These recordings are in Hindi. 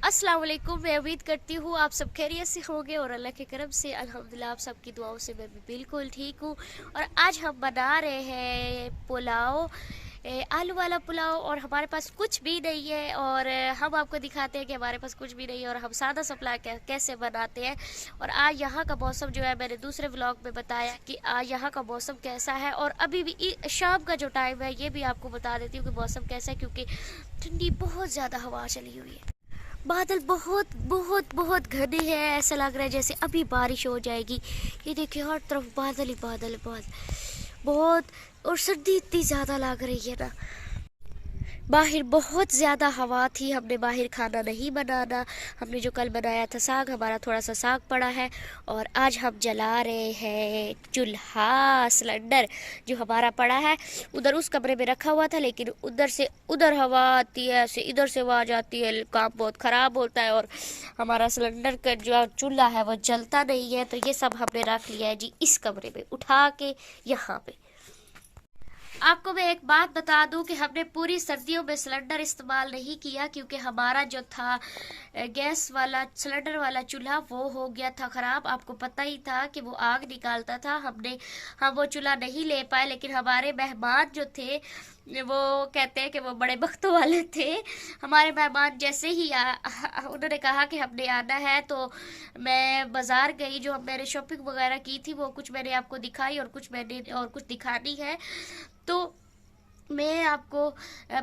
अस्सलाम वालेकुम। मैं उम्मीद करती हूँ आप सब खैरियत से होंगे और अल्लाह के करम से अल्हम्दुलिल्लाह आप सबकी दुआओं से मैं भी बिल्कुल ठीक हूँ। और आज हम बना रहे हैं पुलाव, आलू वाला पुलाव। और हमारे पास कुछ भी नहीं है और हम आपको दिखाते हैं कि हमारे पास कुछ भी नहीं है और हम सादा सा पुलाव कैसे बनाते हैं। और आज यहाँ का मौसम जो है, मैंने दूसरे व्लॉग में बताया कि आज यहाँ का मौसम कैसा है। और अभी भी शाम का जो टाइम है ये भी आपको बता देती हूँ कि मौसम कैसा है, क्योंकि ठंडी बहुत ज़्यादा हवा चली हुई है। बादल बहुत बहुत बहुत घने हैं, ऐसा लग रहा है जैसे अभी बारिश हो जाएगी। ये देखिए हर तरफ बादल ही बादल बादल बहुत। और सर्दी इतनी ज़्यादा लग रही है ना, बाहर बहुत ज़्यादा हवा थी। हमने बाहर खाना नहीं बनाना, हमने जो कल बनाया था साग, हमारा थोड़ा सा साग पड़ा है। और आज हम जला रहे हैं चूल्हा, सिलेंडर जो हमारा पड़ा है उधर उस कमरे में रखा हुआ था, लेकिन उधर से उधर हवा आती है, ऐसे इधर से आवाज़ आती है, काम बहुत ख़राब होता है और हमारा सिलेंडर का जो चूल्हा है वो जलता नहीं है। तो ये सब हमने रख लिया है जी इस कमरे में उठा के यहाँ पे। आपको मैं एक बात बता दूं कि हमने पूरी सर्दियों में सिलेंडर इस्तेमाल नहीं किया, क्योंकि हमारा जो था गैस वाला सिलेंडर वाला चूल्हा वो हो गया था ख़राब। आपको पता ही था कि वो आग निकालता था। हम वो चूल्हा नहीं ले पाए, लेकिन हमारे मेहमान जो थे वो कहते हैं कि वो बड़े बख्तों वाले थे। हमारे मेहमान जैसे ही उन्होंने कहा कि हमने आना है, तो मैं बाज़ार गई, जो मैंने शॉपिंग वगैरह की थी वो कुछ मैंने आपको दिखाई और कुछ दिखानी है। तो मैं आपको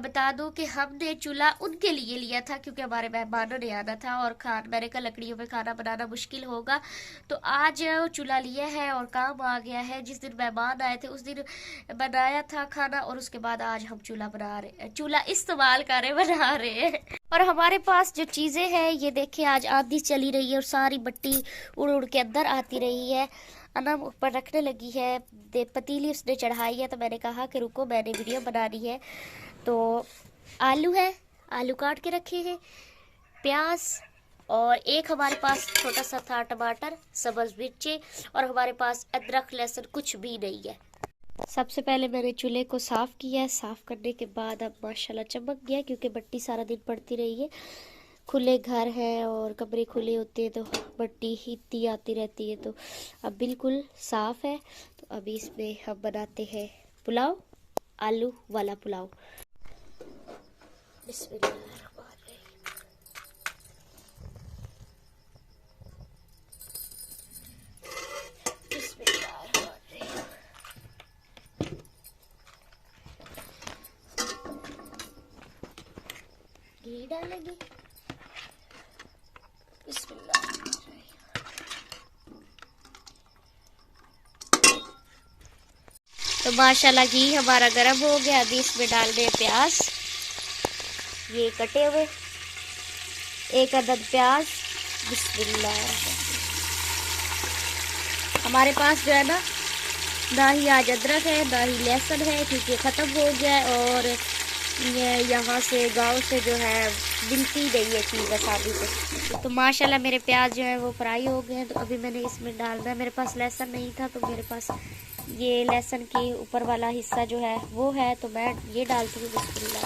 बता दूं कि हमने चूल्हा उनके लिए लिया था, क्योंकि हमारे मेहमानों ने आना था और मैंने कहा लकड़ियों में खाना बनाना मुश्किल होगा। तो आज चूल्हा लिया है और काम आ गया है। जिस दिन मेहमान आए थे उस दिन बनाया था खाना, और उसके बाद आज हम चूल्हा इस्तेमाल कर रहे बना रहे हैं। और हमारे पास जो चीज़ें हैं ये देखिए, आज आंधी चली रही है और सारी बट्टी उड़ उड़ के अंदर आती रही है। अनम ऊपर रखने लगी है, पतीली उसने चढ़ाई है, तो मैंने कहा कि रुको मैंने वीडियो बनानी है। तो आलू है, आलू काट के रखे हैं, प्याज, और एक हमारे पास छोटा सा था टमाटर, सब्ज मिर्ची, और हमारे पास अदरक लहसुन कुछ भी नहीं है। सबसे पहले मैंने चूल्हे को साफ़ किया है। साफ़ करने के बाद अब माशाल्लाह चमक गया, क्योंकि बट्टी सारा दिन पड़ती रही है। खुले घर हैं और कमरे खुले होते हैं तो बट्टी इतनी आती रहती है, तो अब बिल्कुल साफ़ है। तो अभी इसमें हम बनाते हैं पुलाव, आलू वाला पुलाव। घी डालेंगे। तो माशाल्लाह घी हमारा गर्म हो गया। अभी इसमें डाल दें प्याज, ये कटे हुए, एक अदद प्याज। बिस्मिल्लाह। हमारे पास जो है ना ही आज अदरक है ना ही लहसुन है, क्योंकि ख़त्म हो गया है। और यहाँ से गांव से जो है मिलती नहीं है चीज़ आसानी से। तो माशाल्लाह मेरे प्याज जो है वो फ्राई हो गए हैं। तो अभी मैंने इसमें डालना है, मेरे पास लहसुन नहीं था तो मेरे पास ये लहसुन के ऊपर वाला हिस्सा जो है वो है, तो मैं ये डालती हूँ। बिस्मिल्लाह।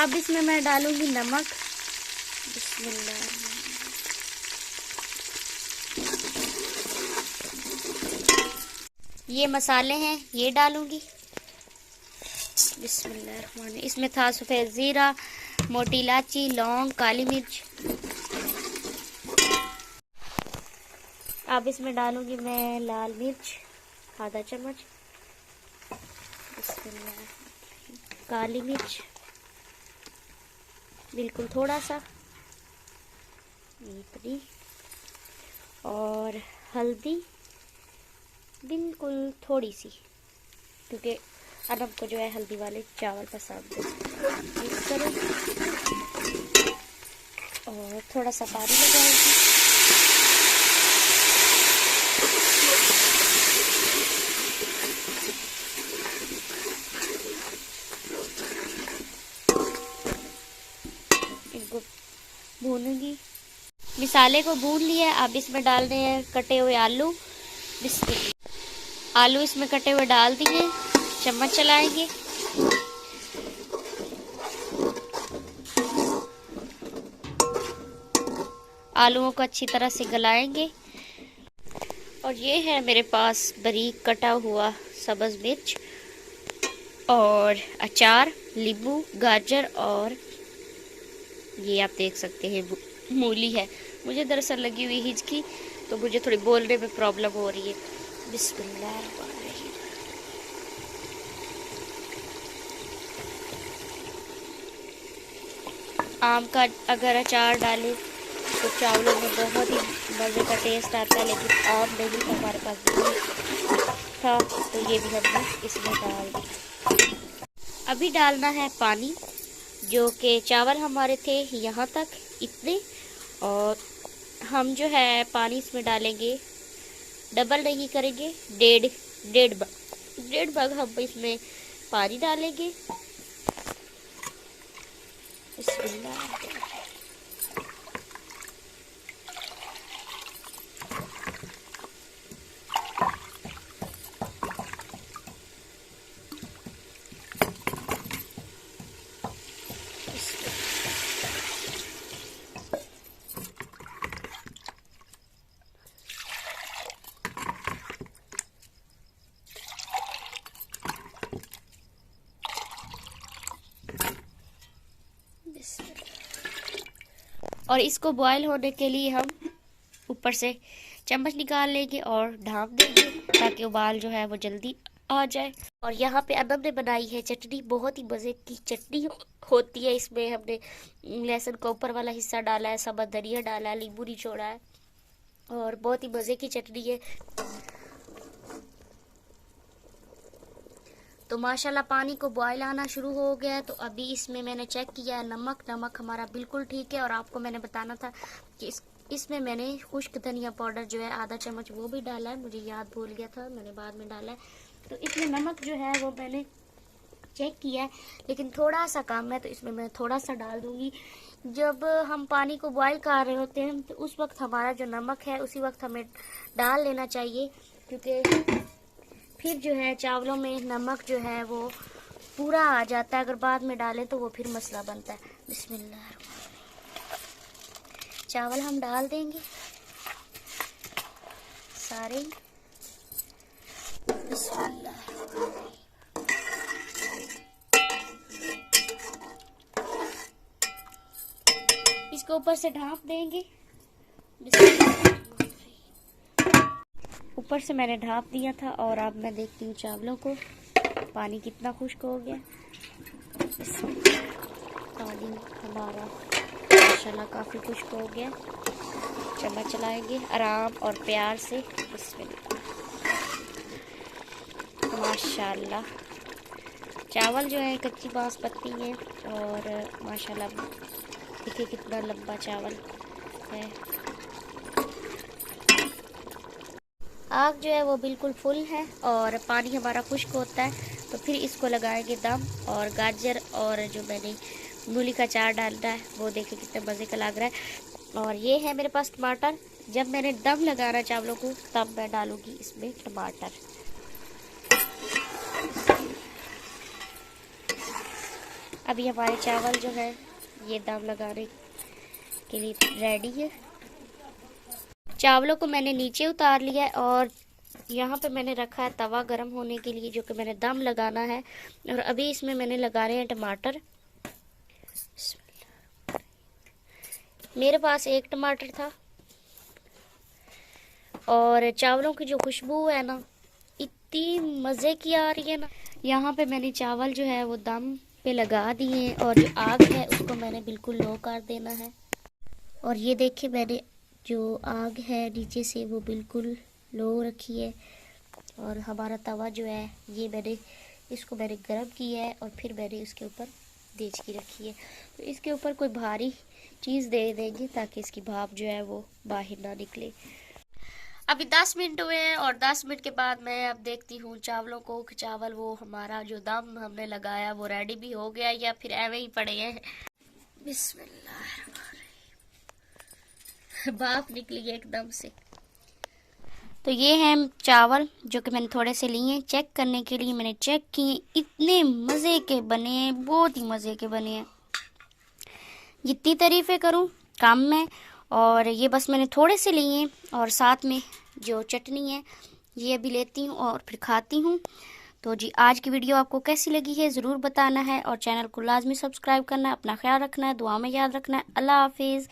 अब इसमें मैं डालूंगी नमक। बिस्मिल्लाह। ये मसाले हैं ये डालूंगी। बिस्मिल्लाह। इसमें था सफ़ेद ज़ीरा, मोटी इलायची, लौंग, काली मिर्च। अब इसमें डालूंगी मैं लाल मिर्च आधा चम्मच। बिस्मिल्लाह। काली मिर्च बिल्कुल थोड़ा सा, इतनी। और हल्दी बिल्कुल थोड़ी सी, क्योंकि अनब को जो है हल्दी वाले चावल पसंद है। मिक्स करें और थोड़ा सा पानी लगाएंगे। इनको भूनूंगी। मिसाले को भून लिया। अब इसमें डाल रहे हैं कटे हुए आलू बिस्मिल्लाह। आलू इसमें कटे हुए डाल दिए, चम्मच चलाएंगे। आलूओं को अच्छी तरह से गलाएंगे। और ये है मेरे पास बारीक कटा हुआ सब्ज़ मिर्च और अचार, नींबू, गाजर और ये आप देख सकते हैं मूली है। मुझे दरअसल लगी हुई हिचकी, तो मुझे थोड़ी बोलने में प्रॉब्लम हो रही है। बिस्मिल्लाह। आम का अगर अचार डालें तो चावलों में बहुत ही मज़े का टेस्ट आता है, लेकिन आम नहीं था हमारे पास, था तो ये भी हमने इसमें डाल दिया। अभी डालना है पानी, जो कि चावल हमारे थे यहाँ तक इतने, और हम जो है पानी इसमें डालेंगे, डबल नहीं करेंगे, डेढ़ भाग हम इसमें पानी डालेंगे। और इसको बॉयल होने के लिए हम ऊपर से चम्मच निकाल लेंगे और ढाँप देंगे, ताकि उबाल जो है वो जल्दी आ जाए। और यहाँ पे अब हमने बनाई है चटनी, बहुत ही मज़े की चटनी होती है। इसमें हमने लहसुन का ऊपर वाला हिस्सा डाला है, सब्ज़ धनिया डाला है, नींबू निचोड़ा है, और बहुत ही मज़े की चटनी है। तो माशाल्लाह पानी को बॉयल आना शुरू हो गया है। तो अभी इसमें मैंने चेक किया है, नमक हमारा बिल्कुल ठीक है। और आपको मैंने बताना था कि इसमें मैंने खुश्क धनिया पाउडर जो है आधा चम्मच वो भी डाला है, मुझे याद भूल गया था, मैंने बाद में डाला है। तो इसमें नमक जो है वो मैंने चेक किया है, लेकिन थोड़ा सा कम है, तो इसमें मैं थोड़ा सा डाल दूँगी। जब हम पानी को बॉयल कर रहे होते हैं तो उस वक्त हमारा जो नमक है उसी वक्त हमें डाल लेना चाहिए, क्योंकि फिर जो है चावलों में नमक जो है वो पूरा आ जाता है। अगर बाद में डालें तो वो फिर मसला बनता है। बिस्मिल्लाह। चावल हम डाल देंगे सारे। बिस्मिल्लाह। इसको ऊपर से ढाँप देंगे। ऊपर से मैंने ढाँप दिया था, और अब मैं देखती हूँ चावलों को, पानी कितना खुश्क हो गया। पानी हमारा माशाल्लाह काफ़ी खुश्क हो गया। चम्मच चलाएंगे आराम और प्यार से। बिस्मिल्लाह। माशाल्लाह चावल जो है कच्ची बासमती है, और माशाल्लाह देखिए कितना लंबा चावल है। आग जो है वो बिल्कुल फुल है और पानी हमारा खुश्क होता है, तो फिर इसको लगाएंगे दम। और गाजर और जो मैंने मूली का अचार डालना है वो देखिए कितने मज़े का लग रहा है। और ये है मेरे पास टमाटर, जब मैंने दम लगाना चावलों को तब मैं डालूंगी इसमें टमाटर। अभी हमारे चावल जो है ये दम लगाने के लिए रेडी है। चावलों को मैंने नीचे उतार लिया है, और यहाँ पे मैंने रखा है तवा गरम होने के लिए, जो कि मैंने दम लगाना है। और अभी इसमें मैंने लगा रहे हैं टमाटर। मेरे पास एक टमाटर था, और चावलों की जो खुशबू है ना, इतनी मज़े की आ रही है ना। यहाँ पे मैंने चावल जो है वो दम पे लगा दिए हैं, और जो आग है उसको मैंने बिल्कुल लो कर देना है। और ये देखिए मैंने जो आग है नीचे से वो बिल्कुल लो रखी है, और हमारा तवा जो है ये मैंने गर्म किया है, और फिर मैंने उसके ऊपर देचकी रखी है। तो इसके ऊपर कोई भारी चीज़ दे देंगे ताकि इसकी भाप जो है वो बाहर ना निकले। अभी 10 मिनट हुए हैं, और 10 मिनट के बाद मैं अब देखती हूँ चावलों को कि चावल वो हमारा जो दम हमने लगाया वो रेडी भी हो गया या फिर ऐवे ही पड़े हैं। बिस्मिल्लाह। भाप निकली है एकदम से। तो ये हैं चावल जो कि मैंने थोड़े से लिए हैं चेक करने के लिए। मैंने चेक किए, इतने मज़े के बने हैं, बहुत ही मज़े के बने हैं। जितनी तारीफ़ें करूं कम है। और ये बस मैंने थोड़े से लिए हैं और साथ में जो चटनी है ये भी लेती हूँ और फिर खाती हूँ। तो जी आज की वीडियो आपको कैसी लगी है ज़रूर बताना है और चैनल को लाजमी सब्सक्राइब करना है। अपना ख्याल रखना है, दुआ में याद रखना है। अल्लाह हाफिज़।